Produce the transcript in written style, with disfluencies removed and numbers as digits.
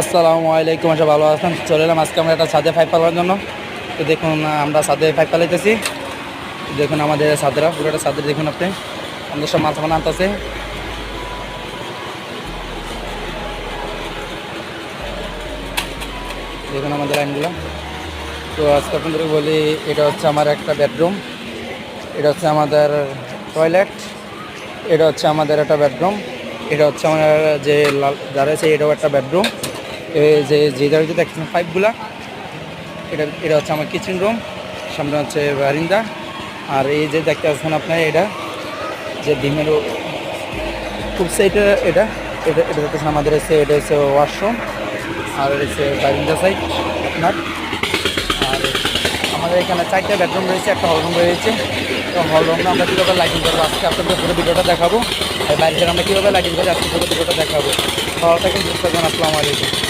আসসালামু আলাইকুম, আশা ভালো আছেন। চলে এলাম আজকে আমরা একটা ছাদে পাইপ পালার জন্য। তো দেখুন, আমরা ছাদে পাইপ পালাইতেছি। দেখুন আমাদের ছাদরা, পুরোটা ছাদে দেখুন আপনি, আমাদের সব মাছ আনতেছে। দেখুন আমাদের লাইনগুলো। তো আজকে আপনাদেরকে বলি, এটা হচ্ছে আমার একটা বেডরুম, এটা হচ্ছে আমাদের টয়লেট, এটা হচ্ছে আমাদের একটা বেডরুম, এটা হচ্ছে আমার যে যারা আছে এটাও একটা বেডরুম। এই যে জায়গাতে দেখছেন পাইপগুলা, এটা হচ্ছে আমার কিচেন রুম, সামনে হচ্ছে বারিন্দা। আর এই যে দেখতে পাচ্ছেন আপনার, এটা যে ডিমের খুব সাইডে, এটা এটা এটা দেখতেছেন আমাদের হচ্ছে, এটা হচ্ছে ওয়াশরুম। আর হচ্ছে বারিন্দা সাইড আপনার। আর আমাদের এখানে 4টা বেডরুম রয়েছে, একটা হলরুম রয়েছে। তো হলরুমে আমরা কীভাবে লাইটিং করবো আজকে আপনাদের পুরো ভিডিওটা দেখাবো। আর বাড়িতে আমরা কীভাবে লাইটিং করি আজকে পুরো ভিডিওটা দেখাবো। ভালো থাকেন, সুস্থ থাকবেন। আসসালামু আলাইকুম।